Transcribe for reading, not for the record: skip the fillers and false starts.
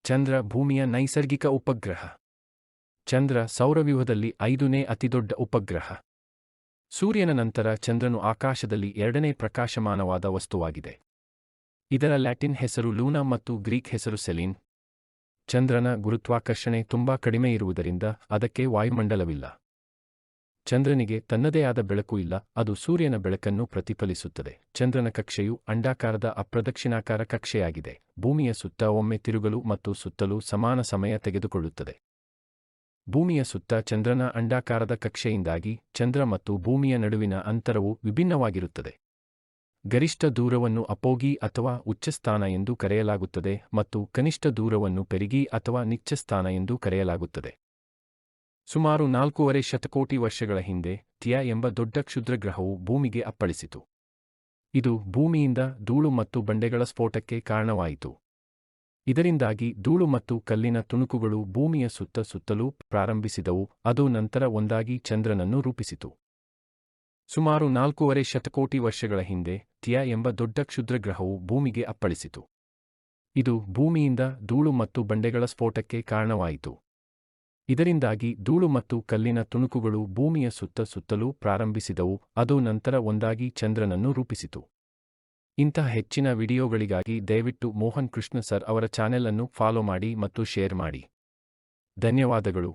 ಚಂದ್ರ ಭೂಮಿಯ ನೈಸರ್ಗಿಕ ಉಪಗ್ರಹ. ಚಂದ್ರ ಸೌರವ್ಯೂಹದಲ್ಲಿ 5ನೇ ಅತಿದೊಡ್ಡ ಉಪಗ್ರಹ. ಸೂರ್ಯನ ನಂತರ ಚಂದ್ರನು ಆಕಾಶದಲ್ಲಿ 2ನೇ ಪ್ರಕಾಶಮಾನವಾದ ವಸ್ತುವಾಗಿದೆ. ಇದರ ಲ್ಯಾಟಿನ್ ಹೆಸರು ಲೂನಾ ಮತ್ತು ಗ್ರೀಕ್ ಹೆಸರು ಸೆಲೀನ್. ಚಂದ್ರನ ಗುರುತ್ವಾಕರ್ಷಣೆ ತುಂಬಾ ಕಡಿಮೆ ಇರುವುದರಿಂದ ಅದಕ್ಕೆ ವಾಯುಮಂಡಲವಿಲ್ಲ. ಚಂದ್ರನಿಗೆ ತನ್ನದೇ ಆದ ಬೆಳಕು ಇಲ್ಲ, ಅದು ಸೂರ್ಯನ ಬೆಳಕನ್ನು ಪ್ರತಿಫಲಿಸುತ್ತದೆ. ಚಂದ್ರನ ಕಕ್ಷೆಯು ಅಂಡಾಕಾರದ ಅಪ್ರದಕ್ಷಿಣಾಕಾರ ಕಕ್ಷೆಯಾಗಿದೆ. ಭೂಮಿಯ ಸುತ್ತ ಒಮ್ಮೆ ತಿರುಗಲು ಮತ್ತು ಸುತ್ತಲೂ ಸಮಾನ ಸಮಯ ತೆಗೆದುಕೊಳ್ಳುತ್ತದೆ. ಭೂಮಿಯ ಸುತ್ತ ಚಂದ್ರನ ಅಂಡಾಕಾರದ ಕಕ್ಷೆಯಿಂದಾಗಿ ಚಂದ್ರ ಮತ್ತು ಭೂಮಿಯ ನಡುವಿನ ಅಂತರವು ವಿಭಿನ್ನವಾಗಿರುತ್ತದೆ. ಗರಿಷ್ಠ ದೂರವನ್ನು ಅಪೋಗಿ ಅಥವಾ ಉಚ್ಚಸ್ಥಾನ ಎಂದು ಕರೆಯಲಾಗುತ್ತದೆ ಮತ್ತು ಕನಿಷ್ಠ ದೂರವನ್ನು ಪೆರಿಗಿ ಅಥವಾ ನಿಚ್ಚಸ್ಥಾನ ಎಂದು ಕರೆಯಲಾಗುತ್ತದೆ. ಸುಮಾರು 4.5 ಶತಕೋಟಿ ವರ್ಷಗಳ ಹಿಂದೆ ಥಿಯಾ ಎಂಬ ದೊಡ್ಡ ಕ್ಷುದ್ರಗ್ರಹವು ಭೂಮಿಗೆ ಅಪ್ಪಳಿಸಿತು. ಇದು ಭೂಮಿಯಿಂದ ಧೂಳು ಮತ್ತು ಬಂಡೆಗಳ ಸ್ಫೋಟಕ್ಕೆ ಕಾರಣವಾಯಿತು. ಇದರಿಂದಾಗಿ ಧೂಳು ಮತ್ತು ಕಲ್ಲಿನ ತುಣುಕುಗಳು ಭೂಮಿಯ ಸುತ್ತ ಸುತ್ತಲೂ ಪ್ರಾರಂಭಿಸಿದವು. ಅದು ನಂತರ ಒಂದಾಗಿ ಚಂದ್ರನನ್ನು ರೂಪಿಸಿತು. ಸುಮಾರು 4.5 ಶತಕೋಟಿ ವರ್ಷಗಳ ಹಿಂದೆ ಥಿಯಾ ಎಂಬ ದೊಡ್ಡ ಕ್ಷುದ್ರಗ್ರಹವು ಭೂಮಿಗೆ ಅಪ್ಪಳಿಸಿತು. ಇದು ಭೂಮಿಯಿಂದ ಧೂಳು ಮತ್ತು ಬಂಡೆಗಳ ಸ್ಫೋಟಕ್ಕೆ ಕಾರಣವಾಯಿತು. ಇದರಿಂದಾಗಿ ಧೂಳು ಮತ್ತು ಕಲ್ಲಿನ ತುಣುಕುಗಳು ಭೂಮಿಯ ಸುತ್ತ ಸುತ್ತಲೂ ಪ್ರಾರಂಭಿಸಿದವು. ಅದು ನಂತರ ಒಂದಾಗಿ ಚಂದ್ರನನ್ನು ರೂಪಿಸಿತು. ಇಂತಹ ಹೆಚ್ಚಿನ ವಿಡಿಯೋಗಳಿಗಾಗಿ ದಯವಿಟ್ಟು ಮೋಹನ್ ಕೃಷ್ಣ ಸರ್ ಅವರ ಚಾನೆಲ್ ಅನ್ನು ಫಾಲೋ ಮಾಡಿ ಮತ್ತು ಶೇರ್ ಮಾಡಿ. ಧನ್ಯವಾದಗಳು.